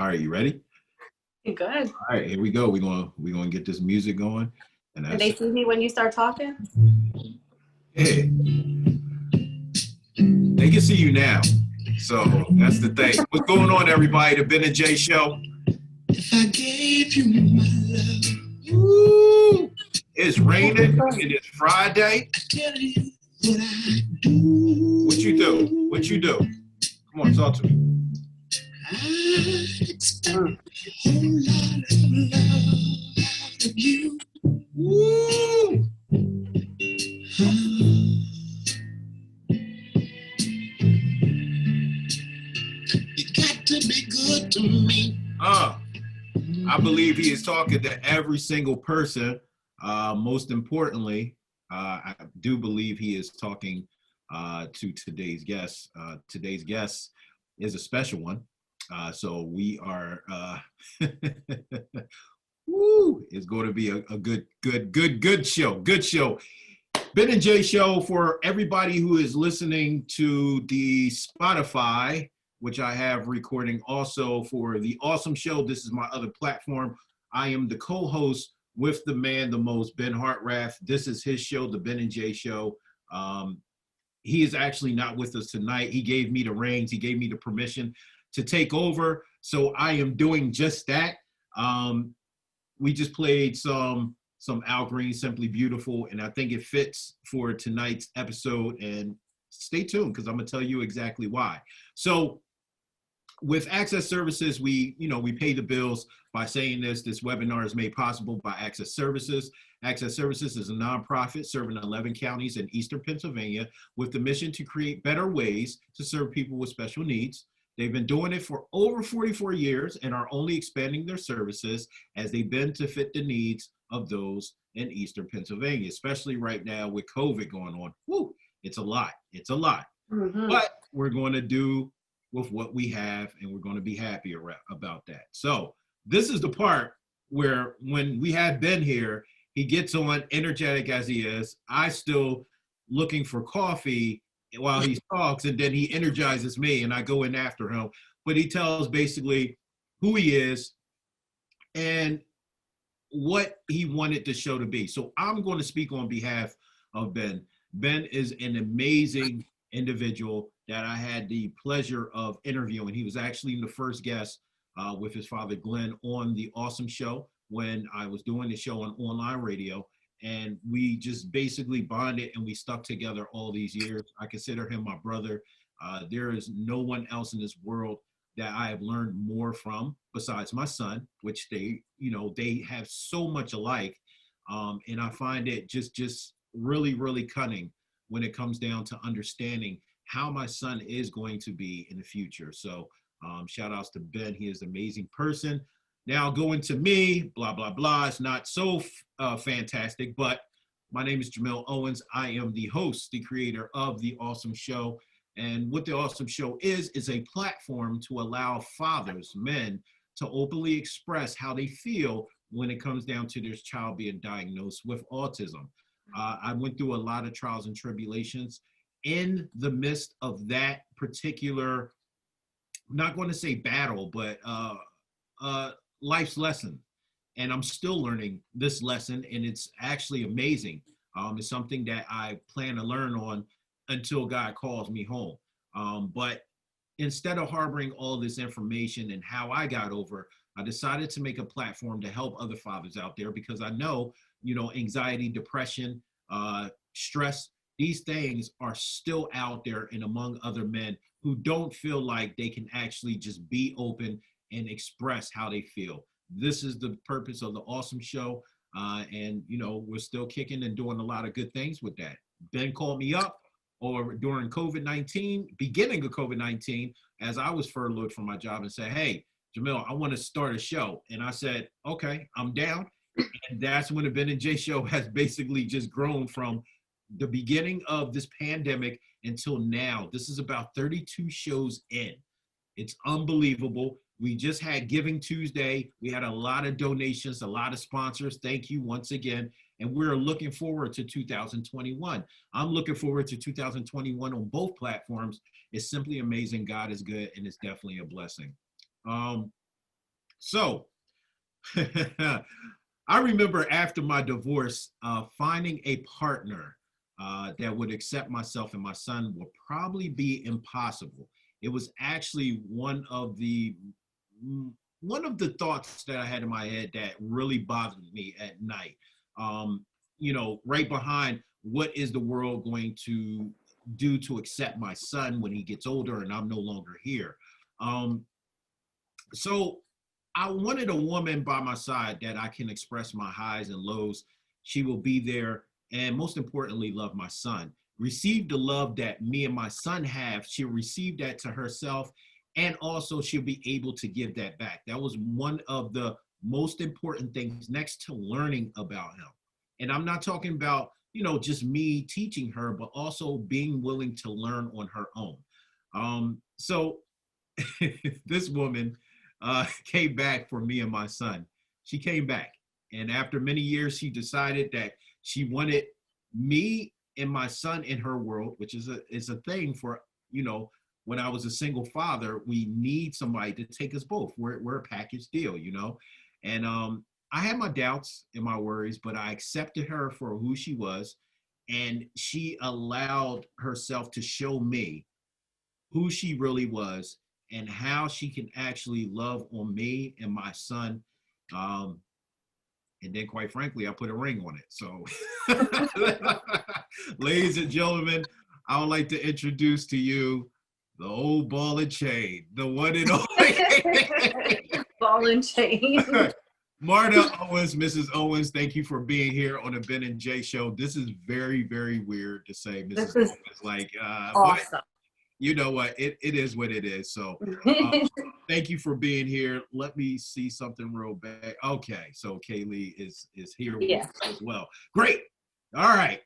right, you ready? Good. All right, here we go. We're gonna get this music going. And Can they see me when you start talking? Yeah, they can see you now. So that's the thing. What's going on, everybody? The Ben and Jay Show. If I gave you my love. Woo! It's raining and it's Friday. I tell you what I do. What you do? What you do? Come on, talk to me. I expect a whole lot of love out of you. Woo! You got to be good to me. I believe he is talking to every single person. Most importantly, I do believe he is talking to today's guest. Today's guest is a special one. So we are, woo, it's going to be a good show. Good show. Ben and Jay Show, for everybody who is listening to the Spotify, which I have recording also for the Awesome Show. This is my other platform. I am the co-host with the man, the most, Ben Hartrath. This is his show, the Ben and Jay Show. He is actually not with us tonight. He gave me the reins. He gave me the permission to take over. So I am doing just that. We just played some Al Green, Simply Beautiful, and I think it fits for tonight's episode. And stay tuned, because I'm gonna tell you exactly why. So with Access Services, we pay the bills by saying this. This webinar is made possible by Access Services. Access Services is a nonprofit serving 11 counties in Eastern Pennsylvania with the mission to create better ways to serve people with special needs. They've been doing it for over 44 years and are only expanding their services as they bend to fit the needs of those in Eastern Pennsylvania, especially right now with COVID going on. Woo, it's a lot. It's a lot. Mm-hmm. But we're going to do with what we have, and we're going to be happy about that. So this is the part where when we had Ben here, he gets on energetic as he is. I still looking for coffee while he talks, and then he energizes me and I go in after him. But he tells basically who he is and what he wanted the show to be. So I'm going to speak on behalf of Ben. Ben is an amazing individual that I had the pleasure of interviewing. He was actually the first guest with his father, Glenn, on the Awesome Show when I was doing the show on online radio. And we just basically bonded and we stuck together all these years. I consider him my brother. There is no one else in this world that I have learned more from besides my son, which they have so much alike. And I find it just really, really cunning when it comes down to understanding how my son is going to be in the future. So shout outs to Ben. He is an amazing person. Now going to me, blah, blah, blah. It's not so fantastic, but my name is Jamil Owens. I am the host, the creator of The Awesome Show. And what The Awesome Show is a platform to allow fathers, men, to openly express how they feel when it comes down to their child being diagnosed with autism. I went through a lot of trials and tribulations. In the midst of that particular, I'm not going to say battle, but life's lesson. And I'm still learning this lesson, and it's actually amazing. It's something that I plan to learn on until God calls me home. But instead of harboring all this information and how I got over, I decided to make a platform to help other fathers out there, because I know, anxiety, depression, stress, these things are still out there and among other men who don't feel like they can actually just be open and express how they feel. This is the purpose of the Awesome Show. And, we're still kicking and doing a lot of good things with that. Ben called me up during COVID-19, beginning of COVID-19, as I was furloughed from my job, and said, hey, Jamil, I want to start a show. And I said, okay, I'm down. And that's when the Ben and Jay Show has basically just grown from the beginning of this pandemic until now. This is about 32 shows in. It's unbelievable. We just had Giving Tuesday. We had a lot of donations, a lot of sponsors. Thank you once again. And we're looking forward to 2021. I'm looking forward to 2021 on both platforms. It's simply amazing. God is good, and it's definitely a blessing. So I remember after my divorce, finding a partner that would accept myself and my son will probably be impossible. It was actually one of the thoughts that I had in my head that really bothered me at night. Right behind what is the world going to do to accept my son when he gets older and I'm no longer here. Um, so I wanted a woman by my side that I can express my highs and lows. She will be there and most importantly, love my son. Receive the love that me and my son have. She'll receive that to herself and also she'll be able to give that back. That was one of the most important things next to learning about him. And I'm not talking about, just me teaching her, but also being willing to learn on her own. So this woman came back for me and my son. She came back. And after many years, she decided that she wanted me and my son in her world, which is a thing for, when I was a single father, we need somebody to take us both. We're a package deal. And I had my doubts and my worries, but I accepted her for who she was. And she allowed herself to show me who she really was and how she can actually love on me and my son. Um, and then, quite frankly, I put a ring on it. So, ladies and gentlemen, I would like to introduce to you the old ball and chain, the one and only Ball and chain. Marta Owens. Mrs. Owens, thank you for being here on the Ben and Jay show. This is very, very weird to say, Mrs. This is Owens. Like, but awesome. you know what? It is what it is. So thank you for being here. Let me see something real bad. Okay, so Kaylee is here with Yeah. us as well. Great. All right.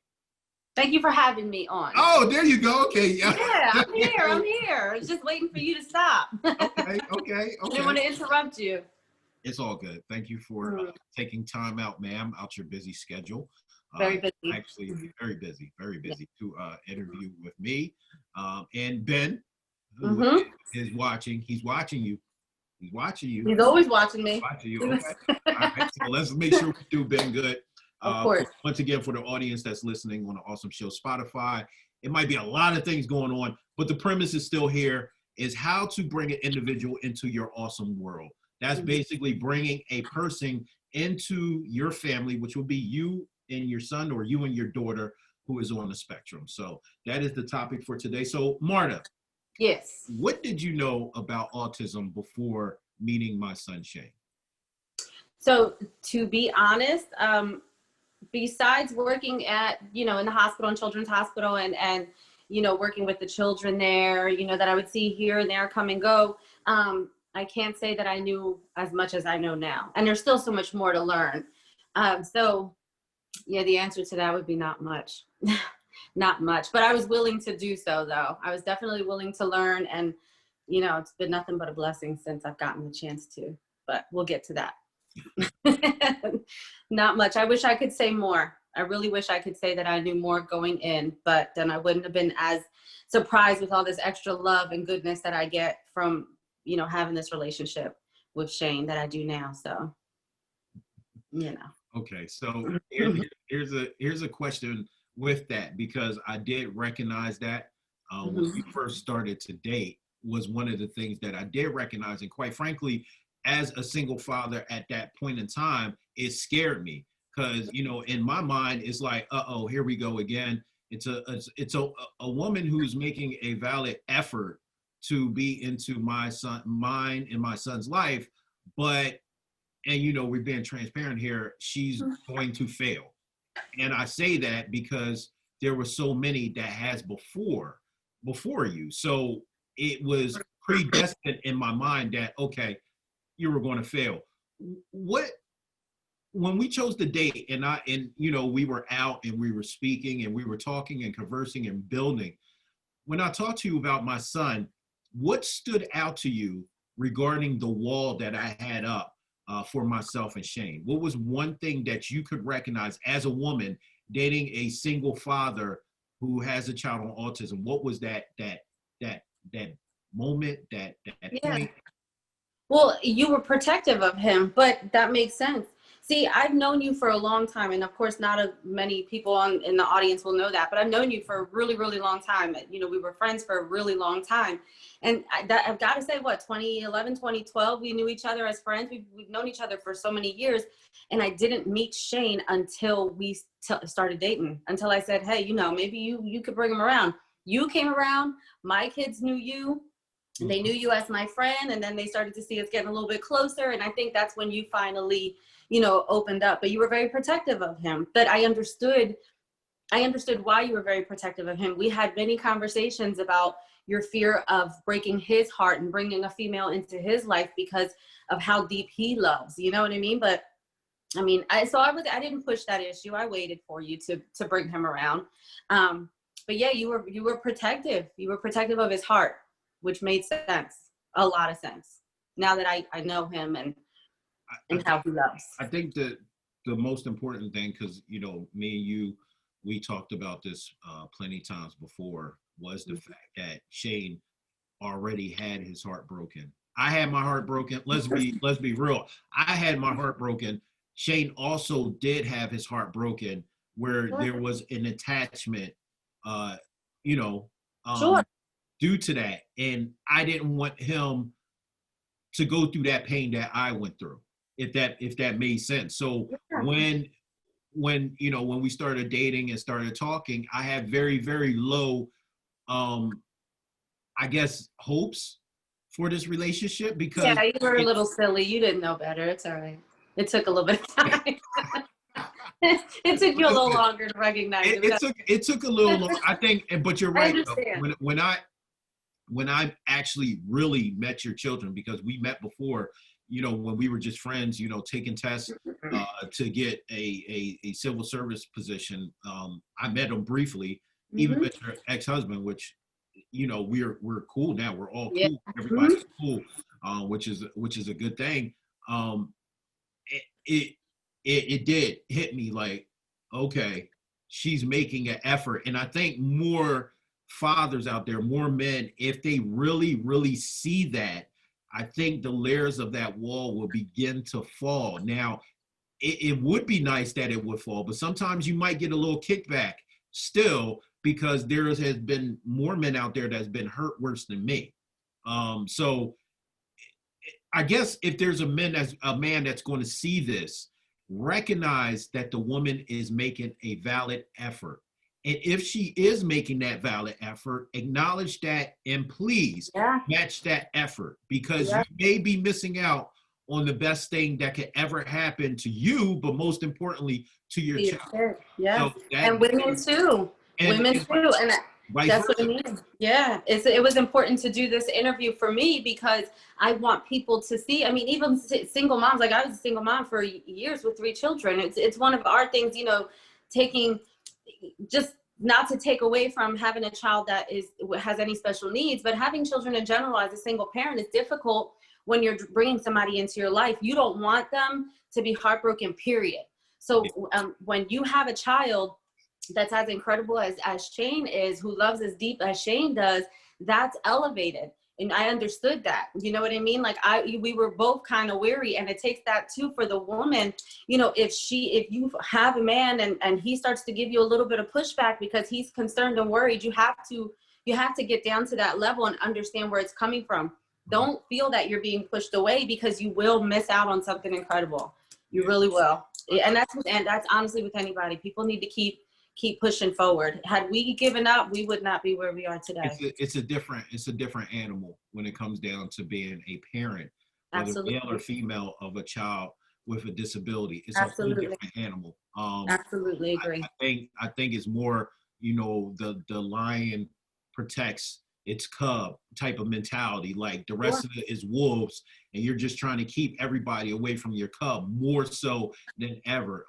Thank you for having me on. Oh, there you go. Okay. Yeah, I'm here. I'm here. Just waiting for you to stop. Okay. I didn't want to interrupt you. It's all good. Thank you for taking time out, ma'am, out your busy schedule. Very busy. Actually, very busy to interview with me. And Ben, who is watching, he's watching you. He's watching you. He's always watching me. Watching you. Okay. All right. So let's make sure we do Ben good. Of course. Once again, for the audience that's listening on the Awesome Show Spotify, it might be a lot of things going on, but the premise is still here, is how to bring an individual into your awesome world. That's basically bringing a person into your family, which will be you and your son or you and your daughter who is on the spectrum. So that is the topic for today. So Marta. Yes. What did you know about autism before meeting my son, Shane? So to be honest, besides working at, in the hospital and children's hospital and working with the children there, that I would see here and there come and go, I can't say that I knew as much as I know now. And there's still so much more to learn. So yeah, the answer to that would be not much. Not much, but I was willing to do so though. I was definitely willing to learn, and it's been nothing but a blessing since I've gotten the chance to, but we'll get to that. Not much. I wish I could say more. I really wish I could say that I knew more going in, but then I wouldn't have been as surprised with all this extra love and goodness that I get from, having this relationship with Shane that I do now. So, Okay. So here's a question with that, because I did recognize that when we first started to date was one of the things that I did recognize. And quite frankly, as a single father at that point in time, it scared me because, in my mind, it's like, uh-oh, here we go again. It's a woman who's making a valid effort to be into mine and my son's life. But, and we're being transparent here, she's going to fail. And I say that because there were so many that has before you. So it was predestined in my mind that, okay, you were going to fail. When we chose the date and we were out and we were speaking and we were talking and conversing and building, when I talked to you about my son, what stood out to you regarding the wall that I had up for myself and Shane? What was one thing that you could recognize as a woman dating a single father who has a child on autism? What was that moment, that point? Well, you were protective of him, but that makes sense. See, I've known you for a long time, and of course, not many people in the audience will know that, but I've known you for a really, really long time. You know, we were friends for a really long time. And I've got to say, what, 2011, 2012, we knew each other as friends. We've known each other for so many years. And I didn't meet Shane until we started dating, until I said, hey, you know, maybe you could bring him around. You came around, my kids knew you. They knew you as my friend, and then they started to see us getting a little bit closer. And I think that's when you finally, you know, opened up. But you were very protective of him. But I understood why you were very protective of him. We had many conversations about your fear of breaking his heart and bringing a female into his life because of how deep he loves. You know what I mean? But I mean, I didn't push that issue. I waited for you to bring him around. But yeah, you were protective. You were protective of his heart, which made sense, a lot of sense. Now that I know him and how he loves. I think that the most important thing, because, you know, me and you, we talked about this plenty of times before, was the fact that Shane already had his heart broken. I had my heart broken. Let's be real. I had my heart broken. Shane also did have his heart broken, where there was an attachment, you know, Sure. due to that. And I didn't want him to go through that pain that I went through, if that made sense. So when you know, when we started dating and started talking, I had very, very low, I guess, hopes for this relationship, because Yeah, you were a little silly. You didn't know better. It's all right. It took a little bit of time. It took you a little longer to recognize it. It took a little long, I think. But you're I right, though. understand. When I actually really met your children, because we met before, you know, when we were just friends, you know, taking tests to get a civil service position. I met him briefly, even with your ex-husband, which, you know, we're cool now. We're all Yeah. cool. Everybody's cool, which is a good thing. It, it did hit me like, okay, she's making an effort. And I think more fathers out there, more men, if they really, really see that, I think the layers of that wall will begin to fall. Now, it would be nice that it would fall, but sometimes you might get a little kickback still, because there has been more men out there that's been hurt worse than me. So I guess if there's a man that's going to see this, recognize that the woman is making a valid effort. And if she is making that valid effort, acknowledge that, and please match that effort, because you may be missing out on the best thing that could ever happen to you, but most importantly, to your child. Yeah. So And women too. Women too. And that's what I mean. Yeah. It was important to do this interview for me, because I want people to see. I mean, even single moms, like I was a single mom for years with 3 children. It's one of our things, you know, taking, just not to take away from having a child that has any special needs, but having children in general as a single parent is difficult when you're bringing somebody into your life. You don't want them to be heartbroken, period. So when you have a child that's as incredible as Shane is, who loves as deep as Shane does, that's elevated. And I understood that, you know what I mean? Like we were both kind of weary, and it takes that too for the woman. You know, if you have a man and he starts to give you a little bit of pushback because he's concerned and worried, you have to get down to that level and understand where it's coming from. Don't feel that you're being pushed away, because you will miss out on something incredible. You really will. And that's honestly with anybody. People need to keep pushing forward. Had we given up, we would not be where we are today. It's a different animal when it comes down to being a parent, whether Absolutely. male or female, of a child with a disability. It's Absolutely. a whole different animal. Absolutely agree. I think it's more, you know, the lion protects its cub type of mentality. Like the rest of it is wolves, and you're just trying to keep everybody away from your cub more so than ever.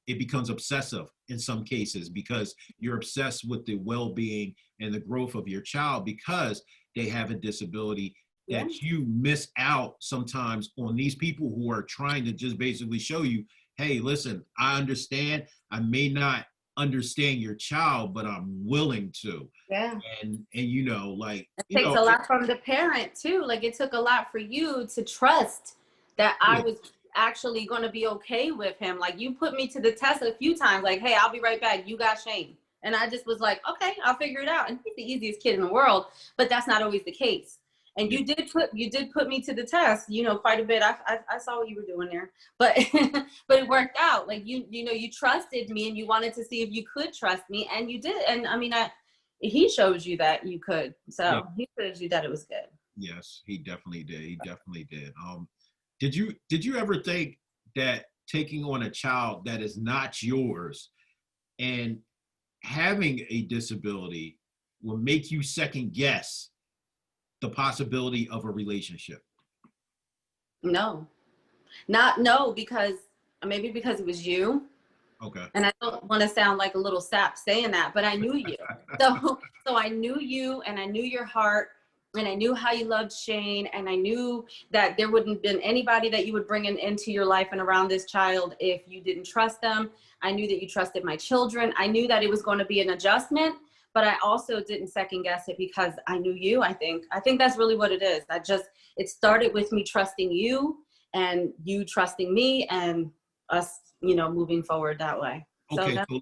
It becomes obsessive in some cases, because you're obsessed with the well-being and the growth of your child because they have a disability, that you miss out sometimes on these people who are trying to just basically show you, hey, listen, I understand. I may not understand your child, but I'm willing to. Yeah. And you know, like, It you takes know, a lot from the parent too. Like it took a lot for you to trust that I yeah, was actually going to be okay with him. Like you put me to the test a few times, like, hey, I'll be right back. You got Shane. And I just was like, okay, I'll figure it out. And he's the easiest kid in the world, but that's not always the case. And yeah, you did put me to the test, you know, quite a bit. I saw what you were doing there, but but it worked out. Like you know, you trusted me and you wanted to see if you could trust me, and you did. And I mean, he shows you that you could. yeah. So he shows you that it was good. Yes, he definitely did. He definitely did. Did you ever think that taking on a child that is not yours and having a disability will make you second guess the possibility of a relationship? No, not no, because maybe because it was you. Okay. And I don't want to sound like a little sap saying that, but I knew you. So I knew you and I knew your heart and I knew how you loved Shane and I knew that there wouldn't have been anybody that you would bring into your life and around this child if you didn't trust them. I knew that you trusted my children. I knew that it was going to be an adjustment, but I also didn't second guess it because I knew you, I think. I think that's really what it is. It started with me trusting you and you trusting me and us, you know, moving forward that way. Okay, so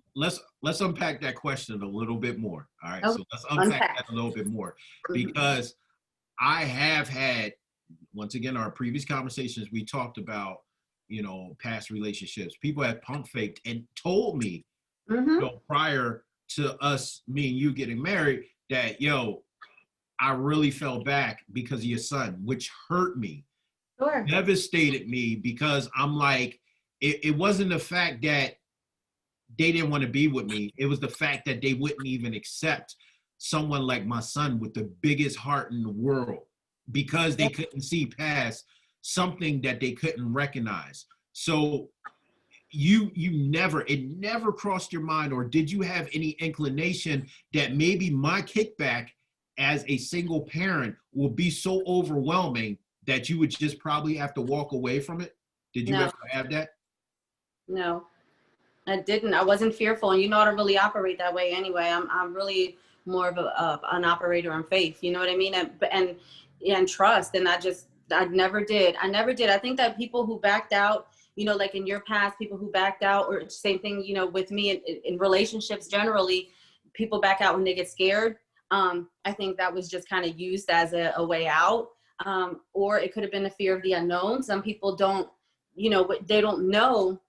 let's unpack that question a little bit more. All right, Okay. so let's unpack that a little bit more, because I have had, once again, our previous conversations, we talked about, you know, past relationships. People have pump faked and told me, you know, prior to me and you getting married, that, yo, I really fell back because of your son, which hurt me, Sure. devastated me, because I'm like, it wasn't the fact that they didn't want to be with me. It was the fact that they wouldn't even accept someone like my son with the biggest heart in the world, because they couldn't see past something that they couldn't recognize. So it never crossed your mind, or did you have any inclination that maybe my kickback as a single parent will be so overwhelming that you would just probably have to walk away from it? Did you No, ever have that? no, I didn't. I wasn't fearful, and you know, I don't really operate that way anyway. I'm really more of an operator in faith. You know what I mean? And trust. And I never did. I think that people who backed out, you know, like in your past, people who backed out, or same thing, you know, with me in relationships generally, people back out when they get scared. I think that was just kind of used as a way out. Or it could have been a fear of the unknown. Some people don't, you know, they don't know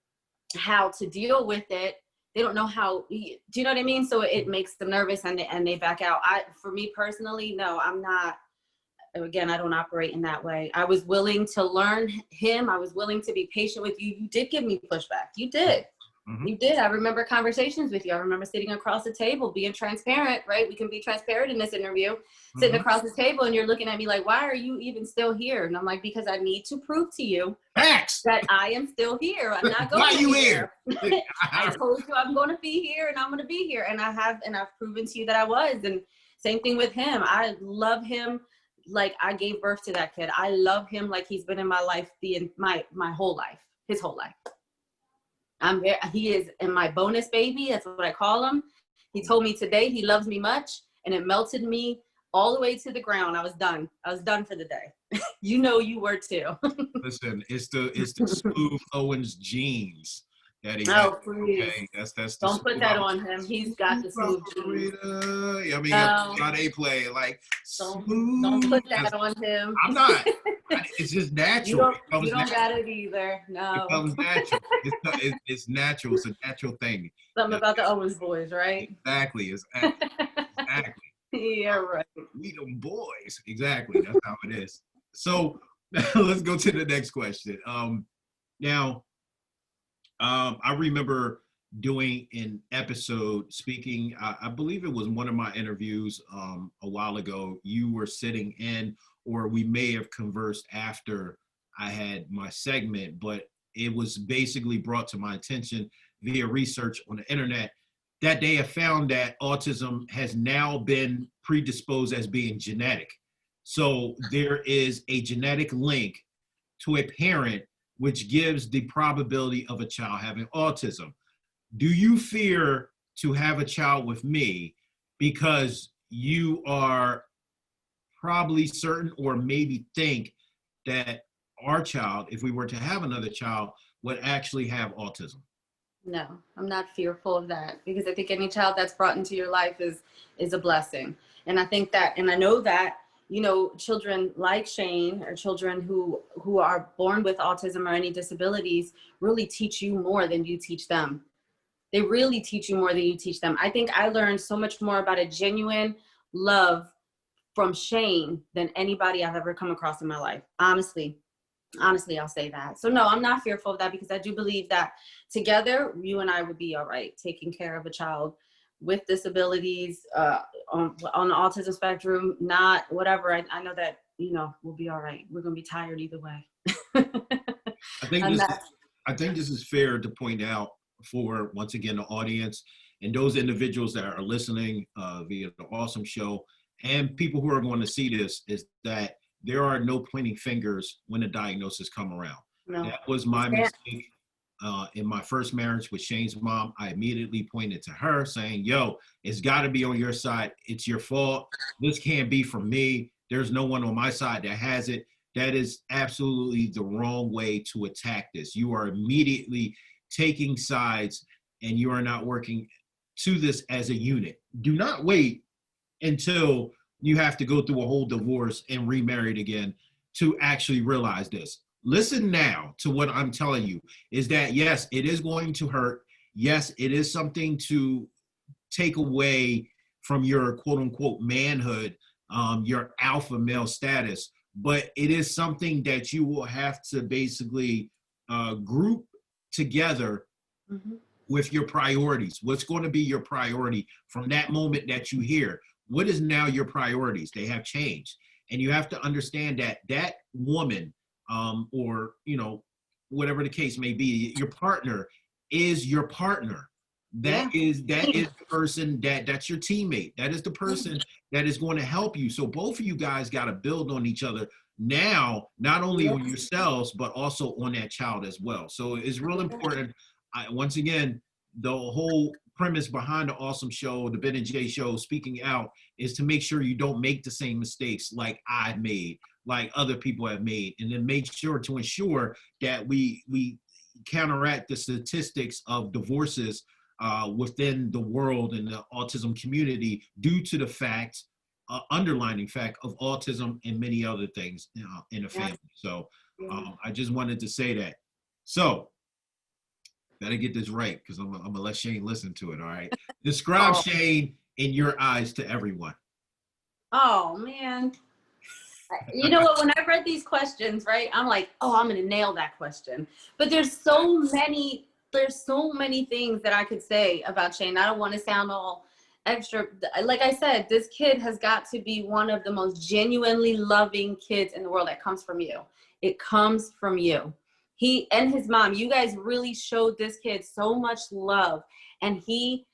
how to deal with it. They don't know how, do you know what I mean? So it makes them nervous and they back out. For me personally, no, I'm not. Again, I don't operate in that way. I was willing to learn him. I was willing to be patient with you. You did give me pushback. You did. Mm-hmm. You did. I remember conversations with you. I remember sitting across the table, being transparent, right? We can be transparent in this interview. Sitting across the table and you're looking at me like, why are you even still here? And I'm like, because I need to prove to you that I am still here. I'm not going Why are you here? I told you I'm going to be here and I'm going to be here. And I've proven to you that I was. And same thing with him. I love him like I gave birth to that kid. I love him like he's been in my life my whole life, his whole life. He is in my bonus baby. That's what I call him. He told me today he loves me much, and it melted me all the way to the ground. I was done. I was done for the day. You know you were too. Listen, it's the smooth Owens genes that he Oh, please. Okay, that's the Don't put that on him. He's got the smooth genes. I mean, No. how they play like smooth. Don't put that on him. I'm not. It's just natural. You don't got it either. No. It comes natural. It's natural. It's a natural thing. Something about the Owens boys, right? Exactly. Exactly. Yeah, right. We them boys. Exactly. That's how it is. So let's go to the next question. Now, I remember doing an episode speaking, I believe it was one of my interviews a while ago. You were sitting in, or we may have conversed after I had my segment, but it was basically brought to my attention via research on the internet that they have found that autism has now been predisposed as being genetic. So there is a genetic link to a parent, which gives the probability of a child having autism. Do you fear to have a child with me because you are probably certain or maybe think that our child, if we were to have another child, would actually have autism? No, I'm not fearful of that, because I think any child that's brought into your life is a blessing. And I think that, and I know that, you know, children like Shane, or children who are born with autism or any disabilities, really teach you more than you teach them. They really teach you more than you teach them. I think I learned so much more about a genuine love from Shane than anybody I've ever come across in my life. Honestly, I'll say that. So no, I'm not fearful of that, because I do believe that together, you and I would be all right taking care of a child with disabilities, on the autism spectrum, not whatever. I know that, you know, we'll be all right. We're going to be tired either way. I think I'm this not. I think this is fair to point out for, once again, the audience and those individuals that are listening via the Awesome Show, and people who are going to see this, is that there are no pointing fingers when the diagnosis come around. No. That was my mistake. In my first marriage with Shane's mom, I immediately pointed to her saying, yo, it's got to be on your side. It's your fault. This can't be from me. There's no one on my side that has it. That is absolutely the wrong way to attack this. You are immediately taking sides, and you are not working to this as a unit. Do not wait until you have to go through a whole divorce and remarried again to actually realize this. Listen now to what I'm telling you, is that yes, it is going to hurt. Yes, it is something to take away from your quote unquote manhood, your alpha male status, but it is something that you will have to basically group together with your priorities. What's going to be your priority from that moment that you hear? What is now your priorities? They have changed. And you have to understand that that woman, or, you know, whatever the case may be, your partner is your partner. That is the person that's your teammate. That is the person that is going to help you. So both of you guys got to build on each other now, not only on yourselves, but also on that child as well. So it's real important. Once again, the whole premise behind the Awesome Show, the Ben and Jay Show, speaking out, is to make sure you don't make the same mistakes like I've made, like other people have made, and then make sure to ensure that we counteract the statistics of divorces within the world and the autism community due to the fact, underlining fact of autism and many other things in the family. So I just wanted to say that. So gotta get this right, because I'm gonna let Shane listen to it. All right. Describe Shane in your eyes to everyone. Oh man. You know what, when I read these questions, right, I'm like, oh, I'm gonna nail that question. But there's so many things that I could say about Shane. I don't want to sound all extra. Like I said, this kid has got to be one of the most genuinely loving kids in the world. That comes from you. It comes from you. He and his mom, you guys really showed this kid so much love, and he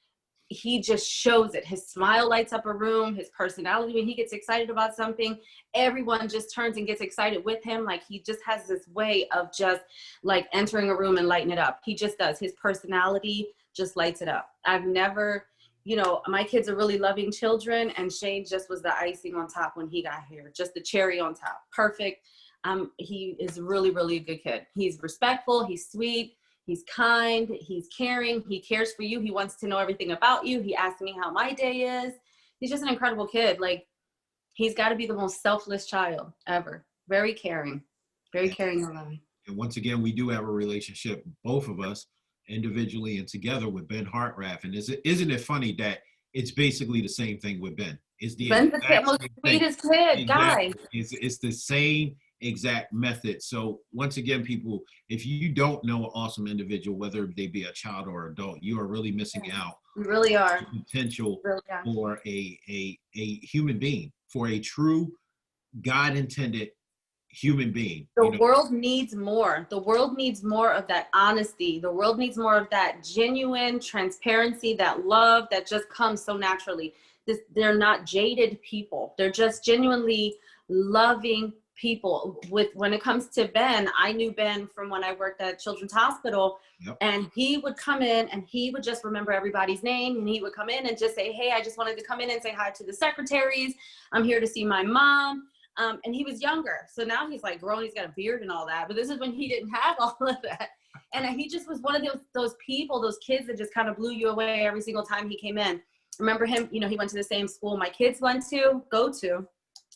just shows it. His smile lights up a room. His personality, when he gets excited about something, everyone just turns and gets excited with him. Like, he just has this way of just like entering a room and lighting it up. He just does. His personality just lights it up. I've never, you know, my kids are really loving children, and Shane just was the icing on top when he got here. Just the cherry on top. Perfect. He is really, really a good kid. He's respectful. He's sweet. He's kind. He's caring. He cares for you. He wants to know everything about you. He asks me how my day is. He's just an incredible kid. Like, he's got to be the most selfless child ever. Very caring and loving. And once again, we do have a relationship, both of us, individually and together, with Ben Hartraff. And isn't it funny that it's basically the same thing with Ben? It's the Ben's the most sweetest kid, guy. It's the same exact method. So once again, people, if you don't know an awesome individual, whether they be a child or adult, you are really missing out. You really are. The potential for a human being, for a true God intended human being. The world needs more. The world needs more of that honesty. The world needs more of that genuine transparency, that love that just comes so naturally. They're not jaded people. They're just genuinely loving people with, when it comes to Ben, I knew Ben from when I worked at Children's Hospital. Yep. And he would come in and he would just remember everybody's name, and he would come in and just say, hey, I just wanted to come in and say hi to the secretaries. I'm here to see my mom. And he was younger. So now he's like grown, he's got a beard and all that. But this is when he didn't have all of that. And he just was one of those people, those kids that just kind of blew you away every single time he came in. Remember him, you know, he went to the same school my kids go to.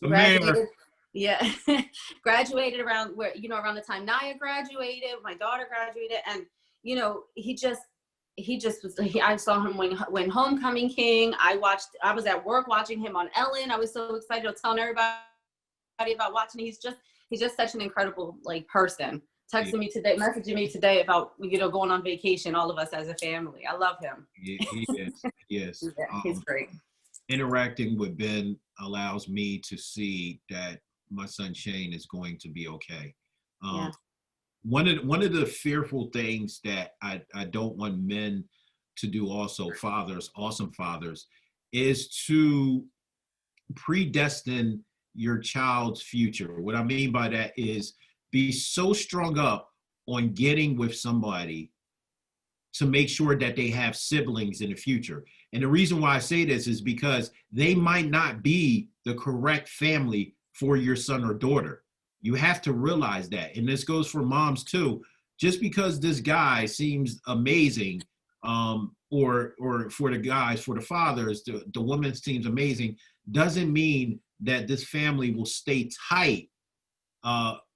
Graduated, yeah, graduated around where, you know, around the time Naya graduated, my daughter graduated. And, you know, he just was, I saw him when Homecoming King. I was at work watching him on Ellen. I was so excited. I was telling everybody about watching. He's just such an incredible like person. Messaging me today about, you know, going on vacation, all of us as a family. I love him. He is. Yes. Yeah, he's great. Interacting with Ben allows me to see that my son Shane is going to be okay. Yeah. One of the fearful things that I don't want men to do, also fathers, awesome fathers, is to predestine your child's future. What I mean by that is be so strung up on getting with somebody to make sure that they have siblings in the future. And the reason why I say this is because they might not be the correct family for your son or daughter. You have to realize that. And this goes for moms too. Just because this guy seems amazing, or for the guys, for the fathers, the woman seems amazing, doesn't mean that this family will stay tight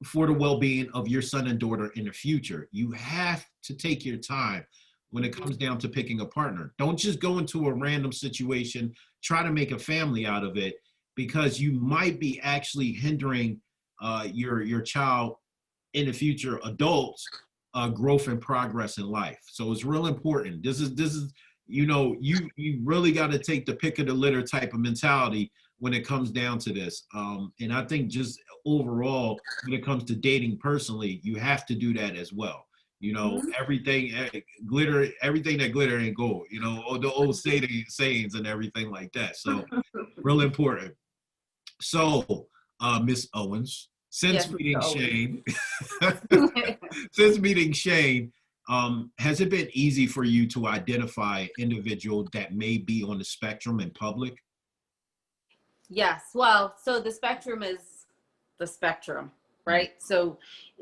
for the well-being of your son and daughter in the future. You have to take your time when it comes down to picking a partner. Don't just go into a random situation, try to make a family out of it, because you might be actually hindering your child in the future, adults, growth and progress in life. So it's real important. This is you know, you really got to take the pick of the litter type of mentality when it comes down to this. And I think just overall, when it comes to dating personally, you have to do that as well. You know, everything that glitter ain't gold, you know, the old sayings and everything like that. So real important. So, Miss Owens, since meeting Shane, has it been easy for you to identify an individual that may be on the spectrum in public? Yes. Well, so the spectrum is the spectrum, right? So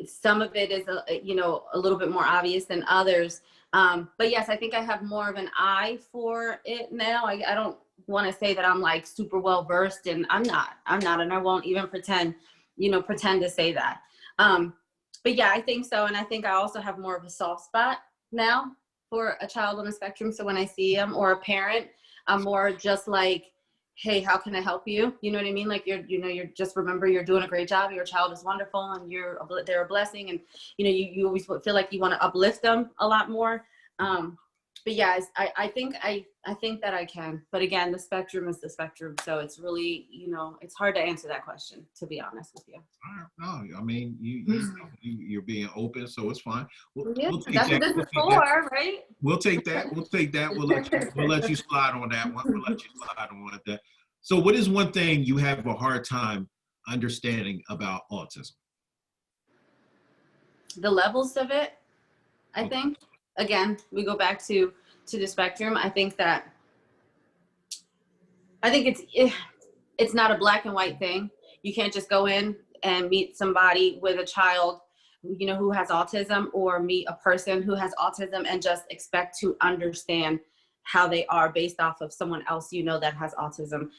some of it is, you know, a little bit more obvious than others. But yes, I think I have more of an eye for it now. I don't want to say that I'm like super well versed, and I'm not, and I won't even pretend to say that. But yeah, I think so. And I think I also have more of a soft spot now for a child on the spectrum. So when I see him or a parent, I'm more just like, hey, how can I help you? You know what I mean? Like you're just remember you're doing a great job. Your child is wonderful, and they're a blessing. And you know, you always feel like you want to uplift them a lot more. But yeah, I think that I can. But again, the spectrum is the spectrum. So it's really, you know, it's hard to answer that question, to be honest with you. No, I mean, you're being open, so it's fine. We'll take that's that. what this is for, right? We'll take that. We'll let you slide on that one. We'll let you slide on that. So what is one thing you have a hard time understanding about autism? The levels of it, I think. Again, we go back to the spectrum. I think it's not a black and white thing. You can't just go in and meet somebody with a child, you know, who has autism, or meet a person who has autism and just expect to understand how they are based off of someone else, you know, that has autism.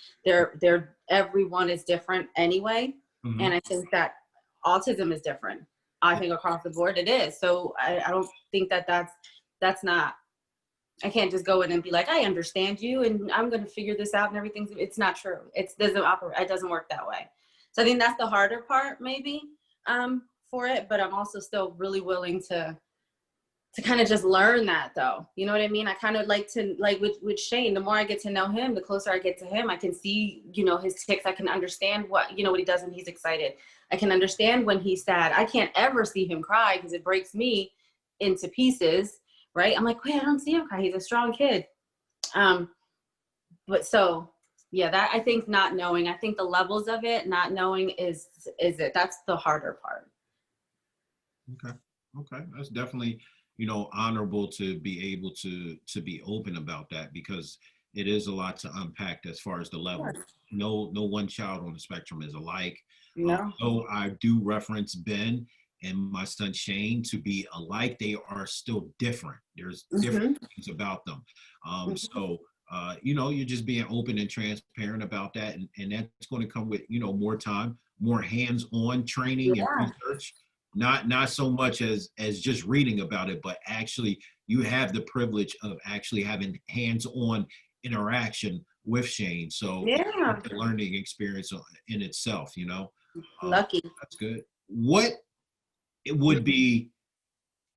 Everyone is different anyway. Mm-hmm. And I think that autism is different. I think across the board it is. So I don't think that's not, I can't just go in and be like, I understand you and I'm going to figure this out and everything. It's not true. It doesn't work that way. So I think that's the harder part maybe for it, but I'm also still really willing to kind of just learn that though. You know what I mean? I kind of like with Shane, the more I get to know him, the closer I get to him, I can see, you know, his tics. I can understand what he does when he's excited. I can understand when he's sad. I can't ever see him cry because it breaks me into pieces, right? I'm like, wait, I don't see him cry. He's a strong kid. But so Yeah, that I think not knowing. I think the levels of it, not knowing is it. That's the harder part. Okay. Okay. That's definitely, honorable to be able to be open about that, because it is a lot to unpack as far as the level. Sure. No one child on the spectrum is alike. No. Though I do reference Ben and my son Shane to be alike, they are still different. There's different Hmm. things about them. Hmm. So you're just being open and transparent about that, and that's going to come with more time, more hands-on training and Yeah. research. Not so much as just reading about it, but actually you have the privilege of actually having hands-on interaction with Shane. So Yeah. it's a learning experience in itself. Lucky. That's good. What it would be,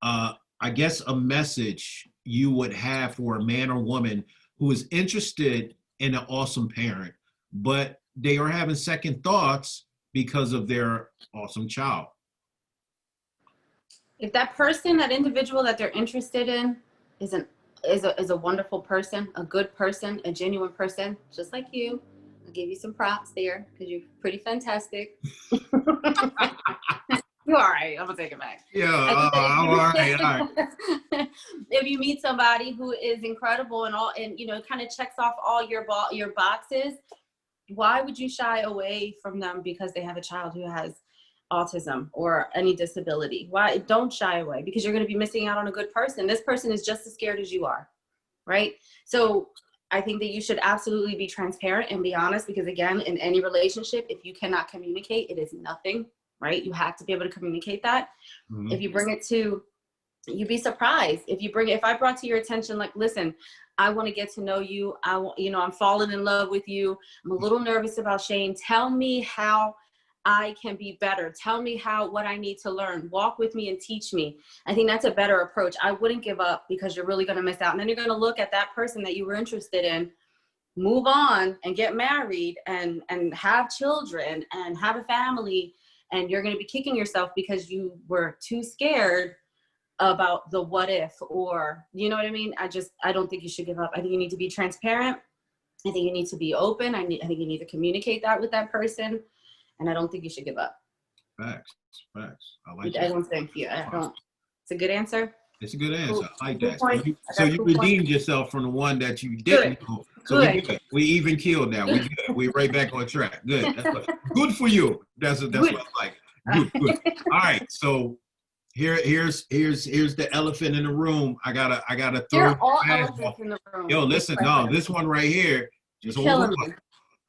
I guess, a message you would have for a man or woman who is interested in an awesome parent, but they are having second thoughts because of their awesome child? If that person, that individual that they're interested in is a wonderful person, a good person, a genuine person, just like you, I'll give you some props there because you're pretty fantastic. You're all right. I'm gonna take it back. Yeah, I think that I'm all right. All right. if you meet somebody who is incredible and all, and kind of checks off all your boxes, why would you shy away from them because they have a child who has autism or any disability? Why don't shy away? Because you're going to be missing out on a good person. This person is just as scared as you are, right? So I think that you should absolutely be transparent and be honest, because again, in any relationship, if you cannot communicate, it is nothing, right? You have to be able to communicate that. If Mhm. you bring it to, you'd be surprised if I brought to your attention, like, listen, I want to get to know you. I'm falling in love with you. I'm a little nervous about Shane. Tell me how I can be better. Tell me what I need to learn. Walk with me and teach me. I think that's a better approach. I wouldn't give up, because you're really going to miss out. And then you're going to look at that person that you were interested in, move on and get married and have children and have a family. And you're going to be kicking yourself because you were too scared about the what if, or you know what I mean? I don't think you should give up. I think you need to be transparent. I think you need to be open. I think you need to communicate that with that person. And I don't think you should give up. Facts, facts. I like I that. don't think you, I don't. It's a good answer. It's a good Cool. answer. I like 2 that. So points. you, I so got you 2 points. redeemed yourself from the one that you Good. didn't know. So we Good. good. We even killed now. We good. We right back on track. Good. Good for you. That's Good. what I like. Good, good. All right. So here's the elephant in the room. I gotta throw They're all fastball. elephants in the room Yo, with listen, no, questions. this one right here, You're just hold killing on. me.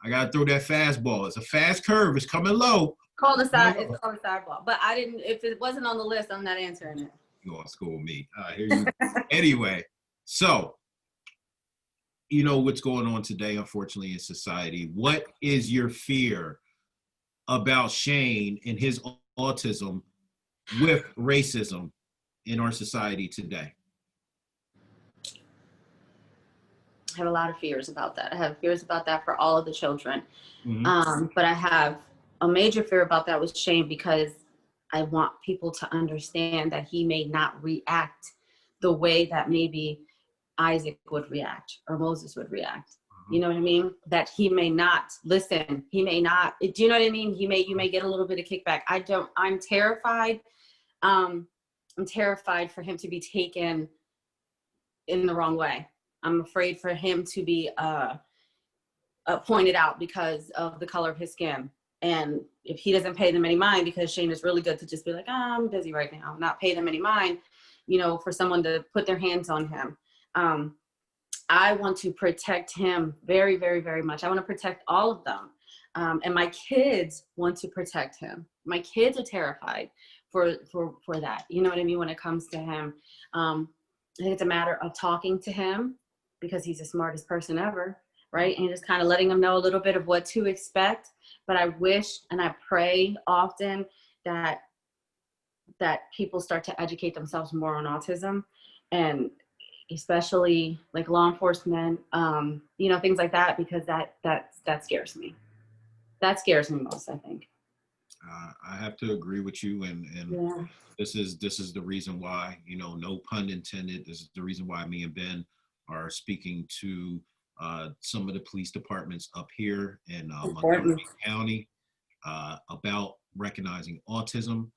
I gotta throw that fastball. It's a fast curve. It's coming low. It's called a sideball. But I didn't, if it wasn't on the list, I'm not answering it. You gonna school me. Here you go. Anyway, so you know what's going on today, unfortunately, in society. What is your fear about Shane and his autism with racism in our society today? I have a lot of fears about that. I have fears about that for all of the children. Mm-hmm. But I have a major fear about that with Shane, because I want people to understand that he may not react the way that maybe Isaac would react or Moses would react. You know what I mean? That he may not listen. He may not. Do you know what I mean? You may get a little bit of kickback. I'm terrified. I'm terrified for him to be taken in the wrong way. I'm afraid for him to be pointed out because of the color of his skin. And if he doesn't pay them any mind, because Shane is really good to just be like, I'm busy right now, not pay them any mind, for someone to put their hands on him. I want to protect him very, very, very much. I want to protect all of them. And my kids want to protect him. My kids are terrified for that. You know what I mean? When it comes to him, I think it's a matter of talking to him, because he's the smartest person ever, right? And just kind of letting him know a little bit of what to expect. But I wish and I pray often that people start to educate themselves more on autism, and especially like law enforcement, things like that, because that scares me. That scares me most, I think. I have to agree with you, and Yeah. this is the reason why, no pun intended. This is the reason why me and Ben are speaking to some of the police departments up here in Important. Montgomery County about recognizing autism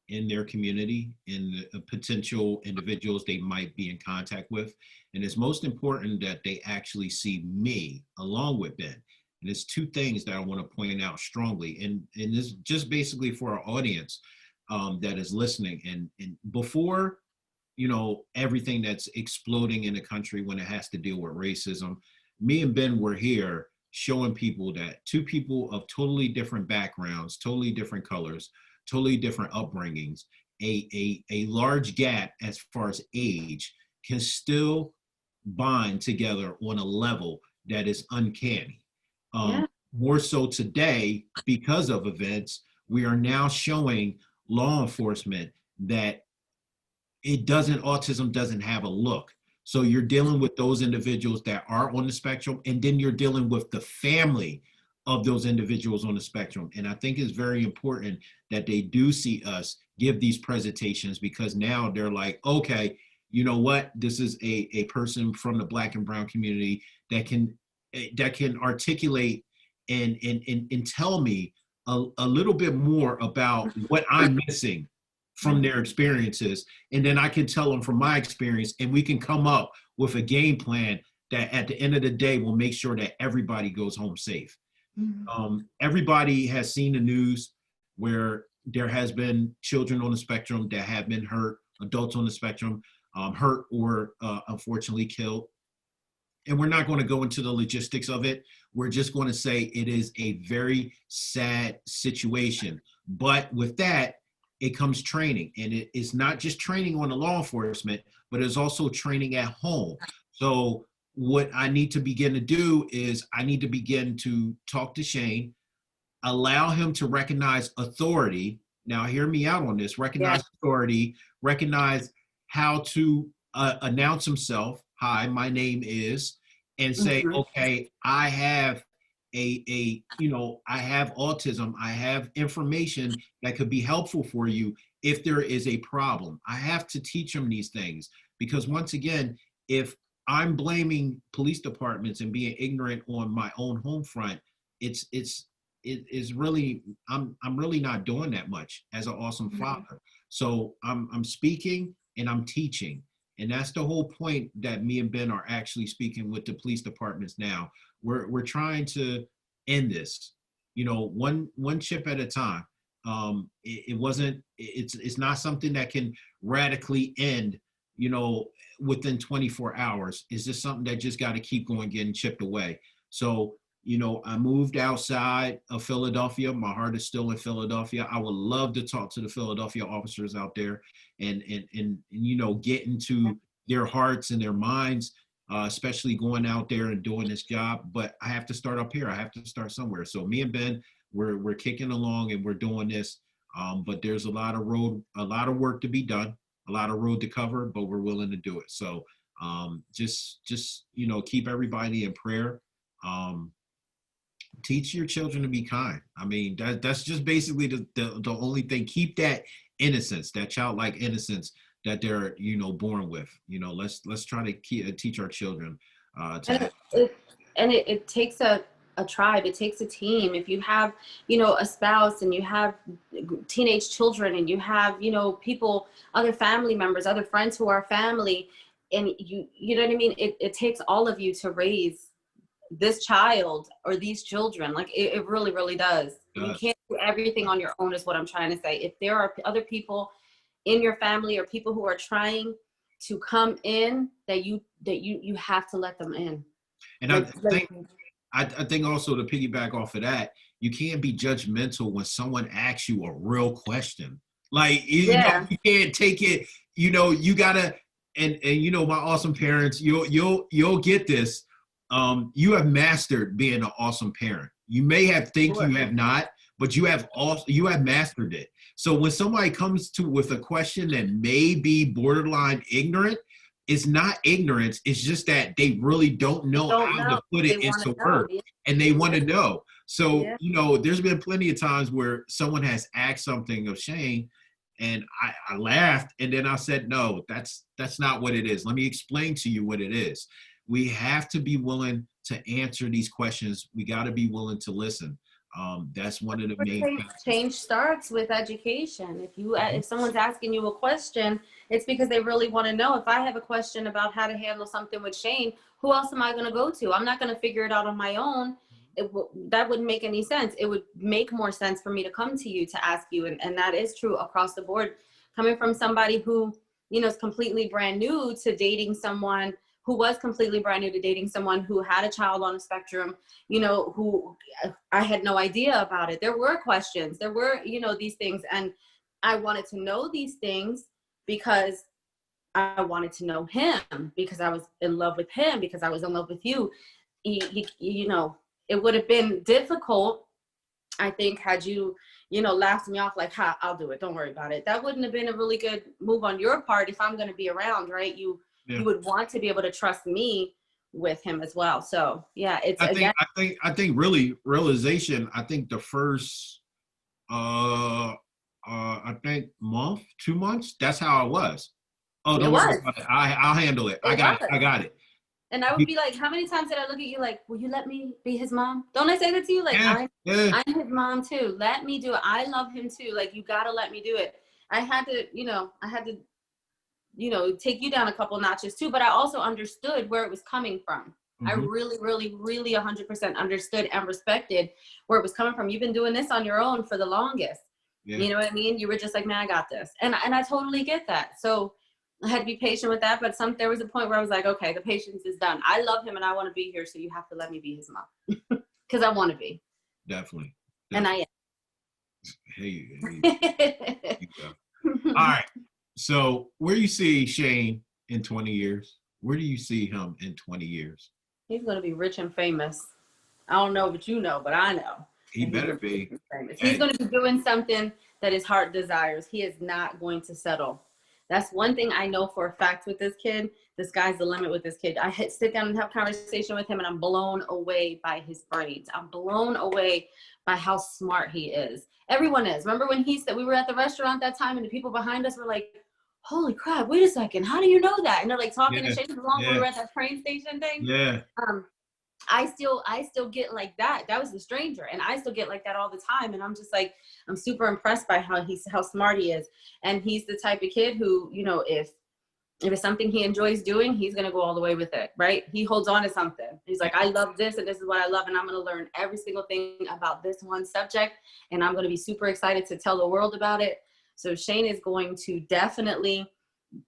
in their community, in the potential individuals they might be in contact with. And it's most important that they actually see me along with Ben. And it's two things that I want to point out strongly. And this just basically for our audience that is listening. And before, you know, everything that's exploding in the country when it has to deal with racism, me and Ben were here showing people that two people of totally different backgrounds, totally different colors, totally different upbringings, a large gap as far as age can still bind together on a level that is uncanny. Yeah. More so today, because of events, we are now showing law enforcement that autism doesn't have a look. So you're dealing with those individuals that are on the spectrum, and then you're dealing with the family of those individuals on the spectrum. And I think it's very important that they do see us give these presentations, because now they're like, okay, you know what? This is a person from the Black and brown community that can articulate and tell me a little bit more about what I'm missing from their experiences. And then I can tell them from my experience, and we can come up with a game plan that at the end of the day will make sure that everybody goes home safe. Everybody has seen the news where there has been children on the spectrum that have been hurt, adults on the spectrum hurt or unfortunately killed. And we're not going to go into the logistics of it. We're just going to say it is a very sad situation. But with that, it comes training. And it is not just training on the law enforcement, but it's also training at home. So what I need to begin to do is I need to begin to talk to Shane, allow him to recognize authority. Now, hear me out on this. Recognize authority, recognize how to announce himself. Hi, my name is, and say, okay, I have I have autism. I have information that could be helpful for you if there is a problem. I have to teach them these things, because once again, if I'm blaming police departments and being ignorant on my own home front, it is really, I'm really not doing that much as an awesome father. So I'm speaking and I'm teaching. And that's the whole point that me and Ben are actually speaking with the police departments now. We're trying to end this, one chip at a time. It's not something that can radically end, within 24 hours. It's just something that just got to keep going, getting chipped away. So, I moved outside of Philadelphia. My heart is still in Philadelphia. I would love to talk to the Philadelphia officers out there and get into their hearts and their minds, especially going out there and doing this job. But I have to start up here. I have to start somewhere. So me and Ben, we're kicking along and we're doing this. But there's a lot of work to be done, a lot of road to cover, but we're willing to do it. So just keep everybody in prayer. Teach your children to be kind. I mean, that's just basically the only thing. Keep that innocence, that childlike innocence that they're born with. Let's try to teach our children. It takes a tribe. It takes a team. If you have a spouse and you have teenage children and you have people, other family members, other friends who are family, and you know what I mean. It takes all of you to raise this child or these children. Like it really, really does. You can't do everything on your own, is what I'm trying to say. If there are other people in your family or people who are trying to come in, that you have to let them in. And I think also, to piggyback off of that, you can't be judgmental when someone asks you a real question. Like you can't take it. You gotta, and my awesome parents, you'll get this. You have mastered being an awesome parent. You may have you have not, but you have mastered it. So when somebody comes with a question that may be borderline ignorant, it's not ignorance. It's just that they really don't know how to put it into words, and they want to know. So, there's been plenty of times where someone has asked something of Shane, and I laughed, and then I said, no, that's not what it is. Let me explain to you what it is. we have to be willing to answer these questions. We got to be willing to listen. That's one of the main change starts with education. If someone's asking you a question, it's because they really want to know. If I have a question about how to handle something with Shane, who else am I going to go to? I'm not going to figure it out on my own. That wouldn't make any sense. It would make more sense for me to come to you to ask you. And that is true across the board. Coming from somebody who, is completely brand new to dating someone who was completely brand new to dating someone who had a child on the spectrum, who I had no idea about it. There were questions, there were, these things. And I wanted to know these things because I wanted to know him, because I was in love with him, because I was in love with you. It would have been difficult, I think, had you, laughed me off like, ha, I'll do it. Don't worry about it. That wouldn't have been a really good move on your part if I'm going to be around, right? You would want to be able to trust me with him as well. So yeah, it's I think really realization, I think the first, I think 2 months, that's how I was. Oh, don't worry about it. I'll handle it. I got it. And I would be like, how many times did I look at you like, will you let me be his mom? Don't I say that to you? Like, I'm his mom too. Let me do it. I love him too. Like, you got to let me do it. I had to take you down a couple notches too, but I also understood where it was coming from. I really, really, really 100% understood and respected where it was coming from. You've been doing this on your own for the longest. Yeah. You know what I mean? You were just like, man, I got this. And I totally get that. So I had to be patient with that, but there was a point where I was like, okay, the patience is done. I love him and I want to be here, so you have to let me be his mom. Because I want to be. Definitely. And I am. Hey. All right. So where do you see Shane in 20 years? Where do you see him in 20 years? He's going to be rich and famous. I don't know what you know, but I know. He better be. He's going to be doing something that his heart desires. He is not going to settle. That's one thing I know for a fact with this kid. The sky's the limit with this kid. I sit down and have a conversation with him, and I'm blown away by his brains. I'm blown away by how smart he is. Everyone is. Remember when he said we were at the restaurant that time, and the people behind us were like, holy crap, wait a second, how do you know that? And they're like talking and shaking along when we were at that train station thing. Yeah. I still get like that. That was the stranger. And I still get like that all the time. And I'm just like, I'm super impressed by how smart he is. And he's the type of kid who, if it's something he enjoys doing, he's going to go all the way with it, right? He holds on to something. He's like, I love this and this is what I love. And I'm going to learn every single thing about this one subject. And I'm going to be super excited to tell the world about it. So Shane is going to definitely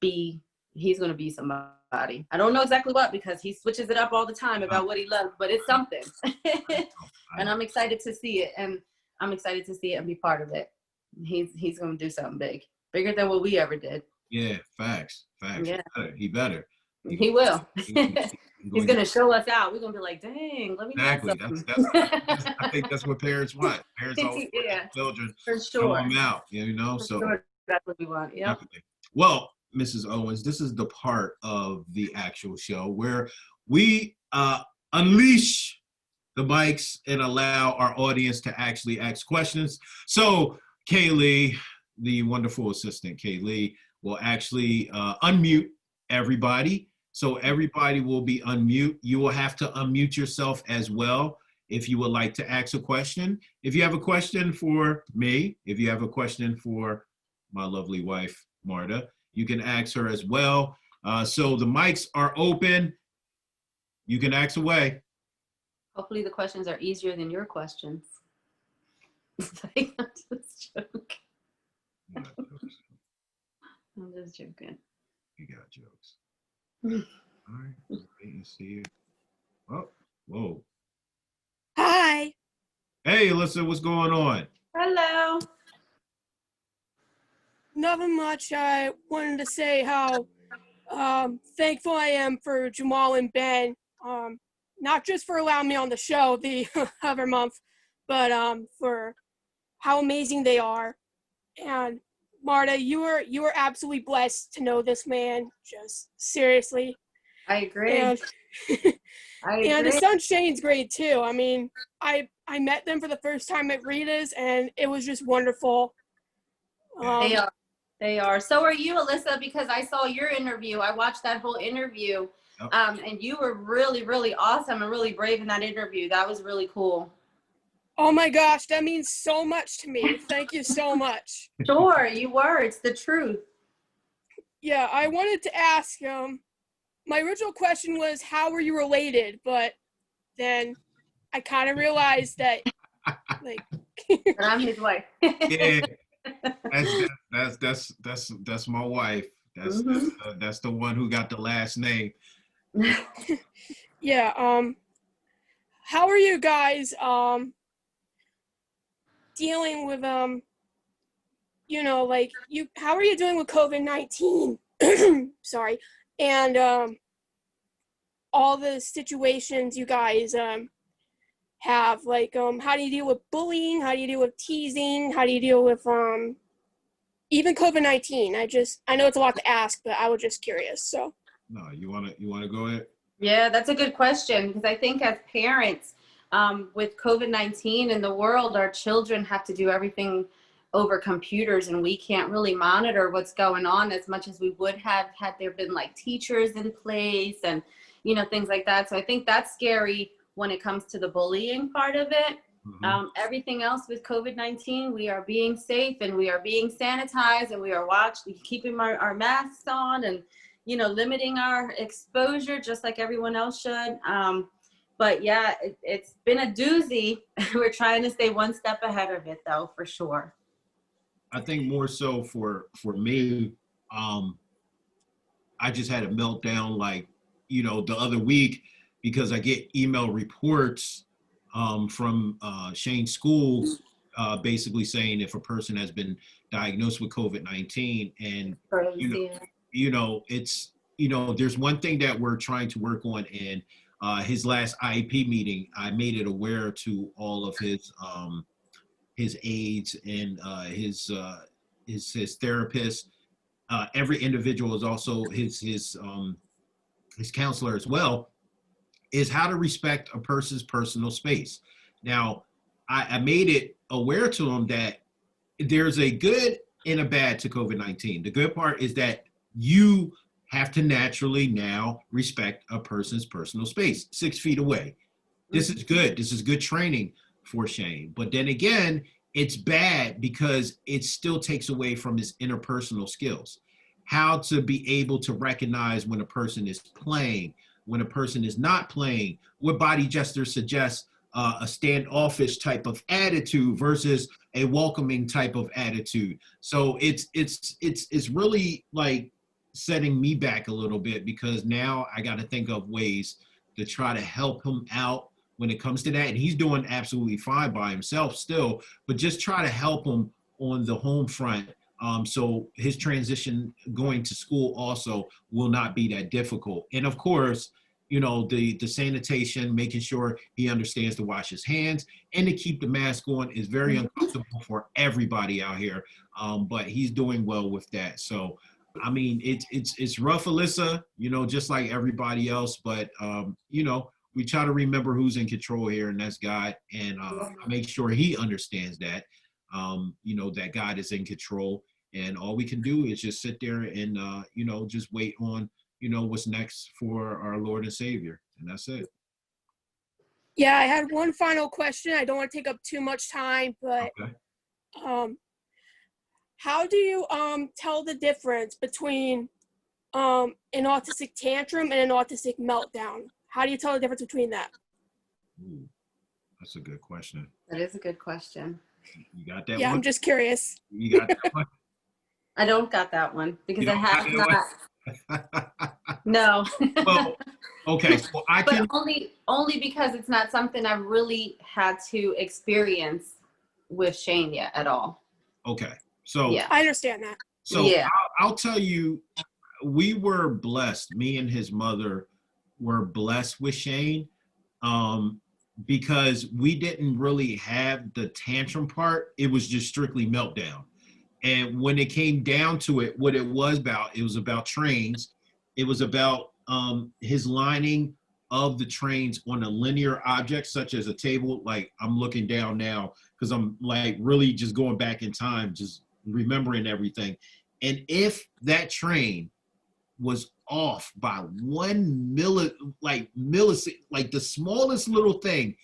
he's going to be somebody. I don't know exactly what, because he switches it up all the time about what he loves, but it's something. And I'm excited to see it. And I'm excited to see it and be part of it. He's going to do something bigger than what we ever did. Yeah, facts. Yeah. He better. He will. He's going to show us out. We're going to be like, dang, let me exactly. I think that's what parents want. Parents always want their children for sure. Show them out, so sure. That's what we want. Yeah. Well, Mrs. Owens, this is the part of the actual show where we unleash the mics and allow our audience to actually ask questions. So Kaylee, the wonderful assistant Kaylee, will actually unmute everybody. So everybody will be unmute. You will have to unmute yourself as well if you would like to ask a question. If you have a question for me, if you have a question for my lovely wife, Marta, you can ask her as well. So the mics are open. You can ask away. Hopefully the questions are easier than your questions. I'm just joking. I'm just joking. You got jokes. All right, wait and see. Oh, whoa. Hi. Hey, Alyssa, what's going on? Hello. Nothing much. I wanted to say how thankful I am for Jamal and Ben, not just for allowing me on the show the other month, but for how amazing they are. And Marta, you are absolutely blessed to know this man. Just seriously. I agree. And, I agree. and his son Shane's great too. I mean, I met them for the first time at Rita's, and it was just wonderful. They are. So are you, Alyssa, because I saw your interview. I watched that whole interview. Yep. And you were really, really awesome and really brave in that interview. That was really cool. Oh my gosh, that means so much to me. Thank you so much. Sure, you were. It's the truth. Yeah, I wanted to ask, my original question was, how were you related? But then I kind of realized that, like, And I'm his wife. Yeah, that's my wife. That's the one who got the last name. yeah, how are you guys, dealing with, like, how are you doing with COVID-19? Sorry. And, all the situations you guys, have, like, how do you deal with bullying? How do you deal with teasing? How do you deal with, even COVID-19? I know it's a lot to ask, but I was just curious, so. No, you wanna go ahead? Yeah, that's a good question, because I think as parents, with COVID-19 in the world, our children have to do everything over computers, and we can't really monitor what's going on as much as we would have had there been like teachers in place and, things like that. So I think that's scary when it comes to the bullying part of it. Everything else with COVID-19, we are being safe and we are being sanitized and we are keeping our masks on and, limiting our exposure just like everyone else should. But yeah, it's been a doozy. We're trying to stay one step ahead of it though, for sure. I think more so for me, I just had a meltdown like, the other week because I get email reports from Shane's school basically saying if a person has been diagnosed with COVID-19 and, Crazy. It's, there's one thing that we're trying to work on in his last IEP meeting. I made it aware to all of his aides and his therapist. Every individual is also his counselor as well, is how to respect a person's personal space. Now, I made it aware to him that there's a good and a bad to COVID-19. The good part is that you have to naturally now respect a person's personal space, 6 feet away. This is good. This is good training for Shane. But then again, it's bad because it still takes away from his interpersonal skills. How to be able to recognize when a person is playing, when a person is not playing, what body gestures suggest a standoffish type of attitude versus a welcoming type of attitude. So it's really like setting me back a little bit because now I got to think of ways to try to help him out when it comes to that. And he's doing absolutely fine by himself still, but just try to help him on the home front. So his transition going to school also will not be that difficult. And of course, the sanitation, making sure he understands to wash his hands and to keep the mask on is very uncomfortable for everybody out here. But he's doing well with that. So, I mean, it's rough, Alyssa, just like everybody else, but, we try to remember who's in control here, and that's God. And make sure he understands that, that God is in control. And all we can do is just sit there and, just wait on, what's next for our Lord and Savior. And that's it. Yeah, I had one final question. I don't want to take up too much time, but Okay. How do you tell the difference between an autistic tantrum and an autistic meltdown? How do you tell the difference between that? Ooh, that's a good question. That is a good question. You got that Yeah, one? I'm just curious. You got that one? I don't got that one because You I don't have got not. that one? No. Well, okay, so I But can. only because it's not something I've really had to experience with Shane yet at all. Okay, so Yeah. I understand that. so Yeah. I'll tell you, we were blessed. Me and his mother were blessed with Shane, because we didn't really have the tantrum part. It was just strictly meltdown. And when it came down to it, what it was about trains. It was about his lining of the trains on a linear object, such as a table. Like I'm looking down now because I'm like really just going back in time, just remembering everything. And if that train was off by 1 millisecond, like the smallest little thing,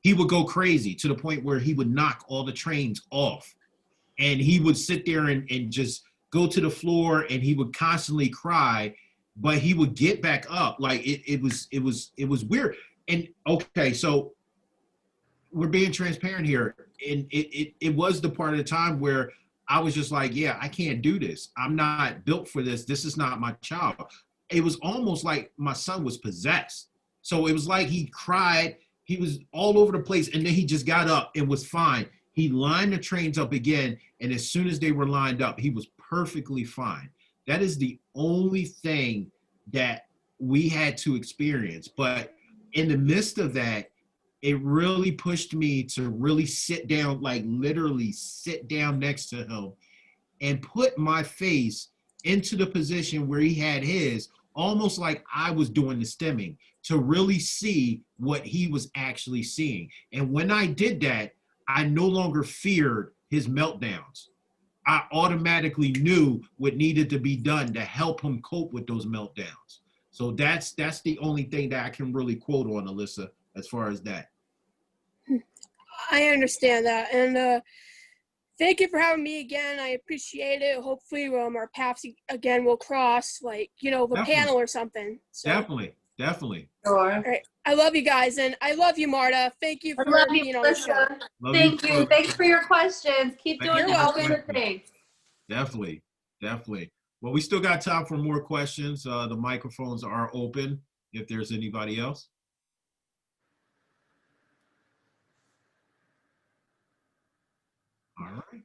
he would go crazy to the point where he would knock all the trains off. And he would sit there and just go to the floor, and he would constantly cry, but he would get back up. Like it was weird. And okay, so we're being transparent here. And it was the part of the time where I was just like, yeah, I can't do this. I'm not built for this. This is not my child. It was almost like my son was possessed. So it was like he cried. He was all over the place. And then he just got up and was fine. He lined the trains up again. And as soon as they were lined up, he was perfectly fine. That is the only thing that we had to experience. But in the midst of that, it really pushed me to really sit down, like literally sit down next to him and put my face into the position where he had his, almost like I was doing the stemming, to really see what he was actually seeing. And when I did that, I no longer feared his meltdowns. I automatically knew what needed to be done to help him cope with those meltdowns. So that's the only thing that I can really quote on, Alyssa, as far as that. I understand that. And thank you for having me again. I appreciate it. Hopefully our paths again will cross, like, the Definitely. panel or something. So, Definitely. Sure. all right. I love you guys, and I love you, Marta. Thank you for being on the show. Thank you. Thanks for your questions. Keep doing the thing. Definitely. Well, we still got time for more questions. The microphones are open if there's anybody else. All right.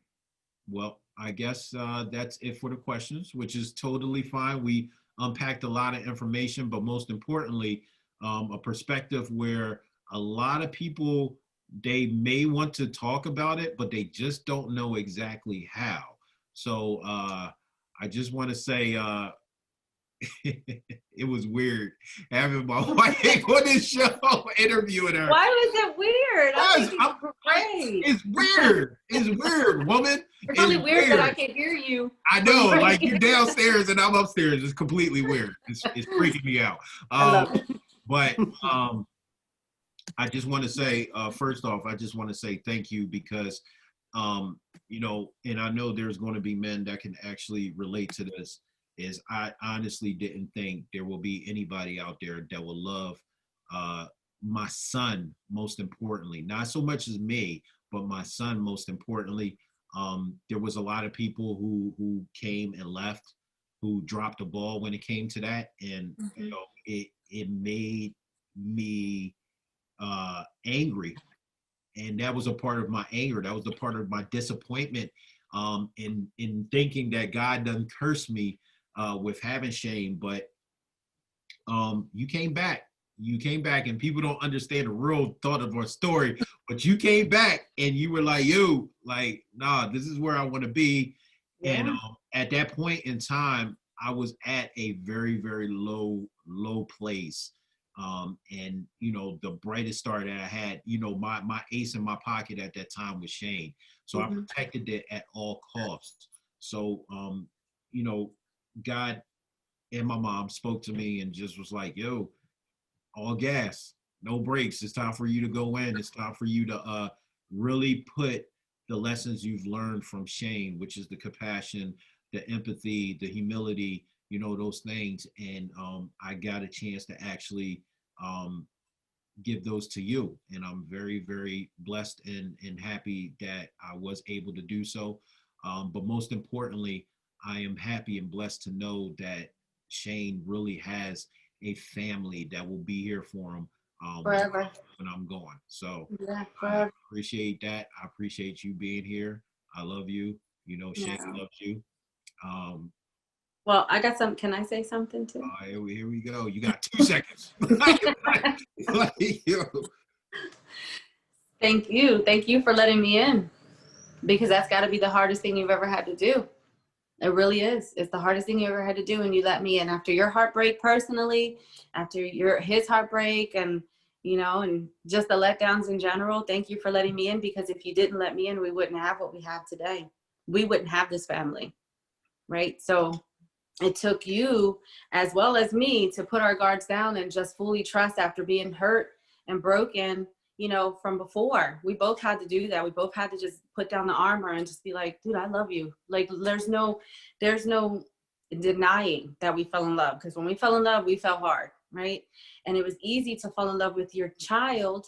Well, I guess that's it for the questions, which is totally fine. We unpacked a lot of information, but most importantly, a perspective where a lot of people, they may want to talk about it, but they just don't know exactly how. So I just want to say it was weird having my wife on this show interviewing her. Why was it weird? Great. It's weird. It's weird, woman. It's really weird that I can hear you. I know, like you're downstairs and I'm upstairs. It's completely weird. It's freaking me out. I love it. But I just want to say, first off, I just want to say thank you because, and I know there's going to be men that can actually relate to this, is I honestly didn't think there will be anybody out there that will love my son, most importantly, not so much as me, but my son, most importantly. There was a lot of people who came and left, who dropped the ball when it came to that. And, it made me angry. And that was a part of my anger. That was a part of my disappointment in thinking that God done cursed me with having Shane. But you came back. And people don't understand the real thought of our story, but you came back and you were like, yo, like, nah, this is where I want to be. Yeah. And at that point in time, I was at a very, very low place. And, the brightest star that I had, my ace in my pocket at that time was Shane. So I protected it at all costs. So, God and my mom spoke to me and just was like, yo, all gas, no brakes. It's time for you to go in. It's time for you to really put the lessons you've learned from Shane, which is the compassion, the empathy, the humility, those things. And I got a chance to actually give those to you. And I'm very, very blessed and happy that I was able to do so. But most importantly, I am happy and blessed to know that Shane really has a family that will be here for him forever when I'm gone. So yeah, I appreciate that. I appreciate you being here. I love you. Shane loves you. Well, I got some. Can I say something too? Here we go. You got 2 seconds. Thank you for letting me in, because that's got to be the hardest thing you've ever had to do. It really is. It's the hardest thing you ever had to do, and you let me in after your heartbreak personally, after his heartbreak, and and just the letdowns in general. Thank you for letting me in, because if you didn't let me in, we wouldn't have what we have today. We wouldn't have this family, right? So it took you as well as me to put our guards down and just fully trust after being hurt and broken, you know, from before. We both had to do that. We both had to just put down the armor and just be like, dude, I love you. Like, there's no denying that we fell in love, because when we fell in love, we fell hard, right? And it was easy to fall in love with your child,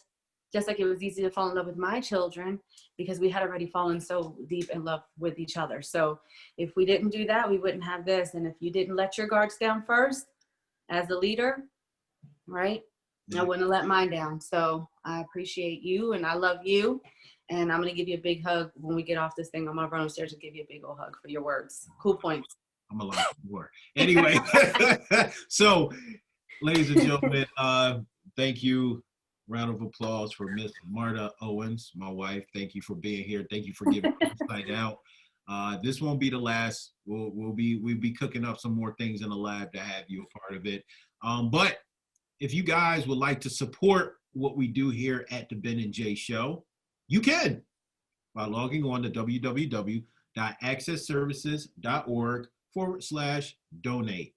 just like it was easy to fall in love with my children, because we had already fallen so deep in love with each other. So if we didn't do that, we wouldn't have this. And if you didn't let your guards down first as the leader, right, I wouldn't have let mine down. So I appreciate you and I love you. And I'm going to give you a big hug when we get off this thing. I'm going to run upstairs and give you a big old hug for your words. Cool points. I'm a lot more. Anyway, so ladies and gentlemen, thank you. Round of applause for Miss Marta Owens, my wife. Thank you for being here. Thank you for giving insight out. This won't be the last. We'll be cooking up some more things in the lab to have you a part of it. But if you guys would like to support what we do here at the Ben and Jay Show, you can by logging on to www.accessservices.org/donate.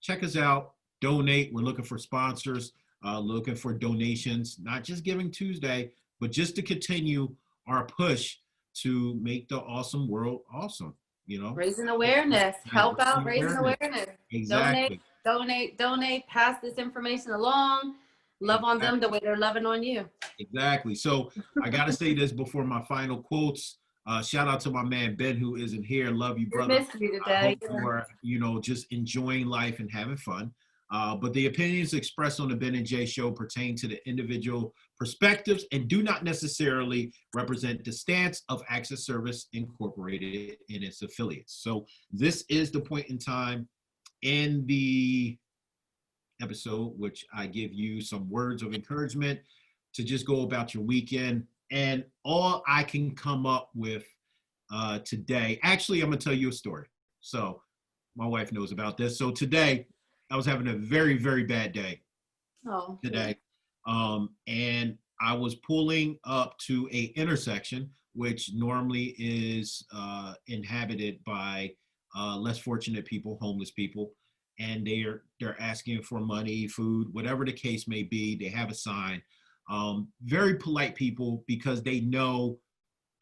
Check us out. Donate. We're looking for sponsors. Looking for donations, not just Giving Tuesday, but just to continue our push to make the awesome world awesome, you know? Raising awareness, help out raising awareness. Exactly. Donate, pass this information along, love on them the way they're loving on you. Exactly. So I got to say this before my final quotes. Shout out to my man, Ben, who isn't here. Love you, brother. Missed me today. I hope you are, you know, just enjoying life and having fun. But the opinions expressed on the Ben and Jay Show pertain to the individual perspectives and do not necessarily represent the stance of Access Service Incorporated and its affiliates. So this is the point in time in the episode which I give you some words of encouragement to just go about your weekend. And all I can come up with today, actually, I'm going to tell you a story. So my wife knows about this. So today, I was having a very, very bad day today. And I was pulling up to a intersection, which normally is inhabited by less fortunate people, homeless people. And they're asking for money, food, whatever the case may be. They have a sign. Very polite people, because they know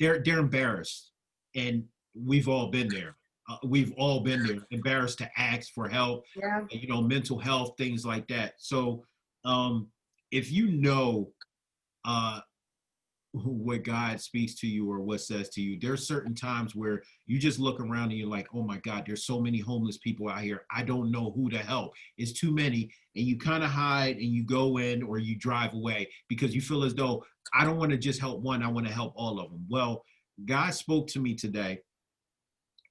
they're embarrassed. And we've all been there. We've all been there, embarrassed to ask for help, you know, mental health, things like that. So if you know what God speaks to you or what says to you, there's certain times where you just look around and you're like, oh my God, there's so many homeless people out here. I don't know who to help. It's too many. And you kind of hide and you go in or you drive away because you feel as though I don't want to just help one. I want to help all of them. Well, God spoke to me today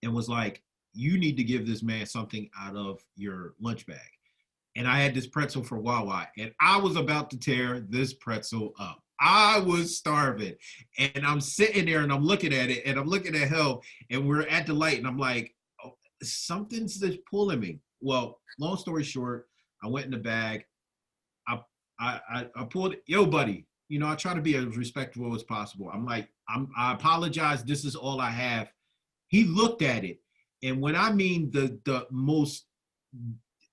and was like, you need to give this man something out of your lunch bag. And I had this pretzel for Wawa, and I was about to tear this pretzel up. I was starving. And I'm sitting there and I'm looking at it and I'm looking at him and we're at the light and I'm like, oh, something's just pulling me. Well, long story short, I went in the bag. I pulled it. Yo, buddy, you know, I try to be as respectful as possible. I'm like, I apologize. This is all I have. He looked at it, and when I mean the most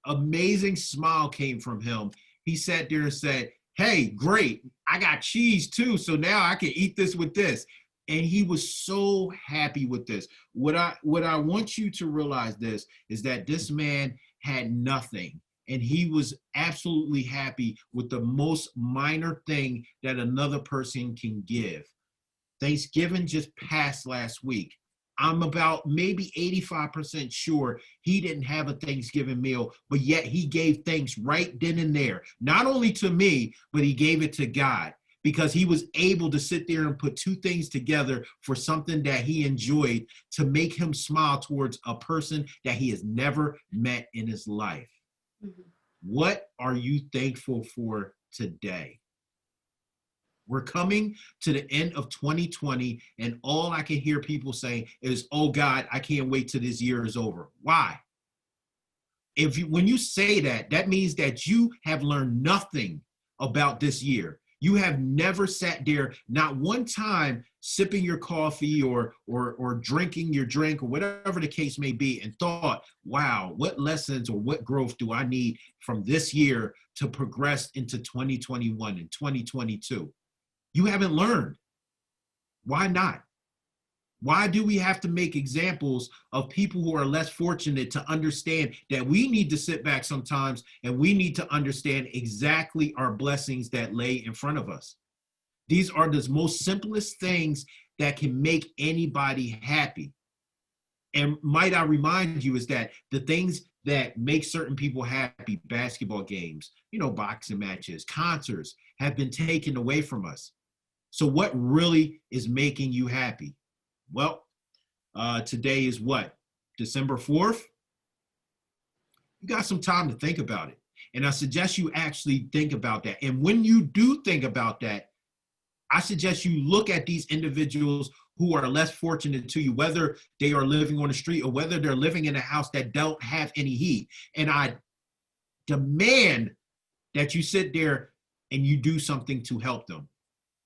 amazing smile came from him, he sat there and said, hey, great, I got cheese too, so now I can eat this with this. And he was so happy with this. What I want you to realize this is that this man had nothing, and he was absolutely happy with the most minor thing that another person can give. Thanksgiving just passed last week. I'm about maybe 85% sure he didn't have a Thanksgiving meal, but yet he gave thanks right then and there. Not only to me, but he gave it to God, because he was able to sit there and put two things together for something that he enjoyed to make him smile towards a person that he has never met in his life. Mm-hmm. What are you thankful for today? We're coming to the end of 2020, and all I can hear people saying is, oh God, I can't wait till this year is over. Why? When you say that, that means that you have learned nothing about this year. You have never sat there, not one time, sipping your coffee or drinking your drink or whatever the case may be, and thought, wow, what lessons or what growth do I need from this year to progress into 2021 and 2022? You haven't learned. Why not? Why do we have to make examples of people who are less fortunate to understand that we need to sit back sometimes and we need to understand exactly our blessings that lay in front of us? These are the most simplest things that can make anybody happy. And might I remind you is that the things that make certain people happy, basketball games, boxing matches, concerts, have been taken away from us. So what really is making you happy? Well, today is what? December 4th? You got some time to think about it. And I suggest you actually think about that. And when you do think about that, I suggest you look at these individuals who are less fortunate to you, whether they are living on the street or whether they're living in a house that don't have any heat. And I demand that you sit there and you do something to help them.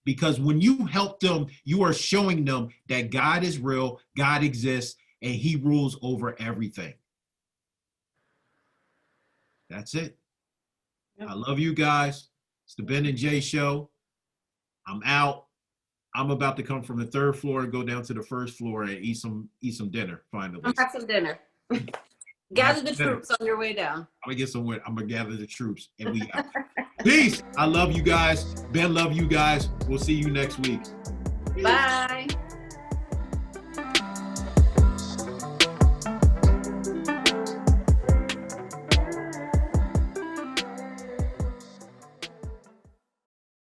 Because when you help them, you are showing them that God is real, God exists, and he rules over everything. That's it. Yep. I love you guys. It's the Ben and Jay Show. I'm out. I'm about to come from the 3rd floor and go down to the 1st floor and eat some dinner, finally. Have some dinner. Gather the troops on your way down. I'm gonna gather the troops and we out. Peace. I love you guys. Ben, love you guys. We'll see you next week. Bye.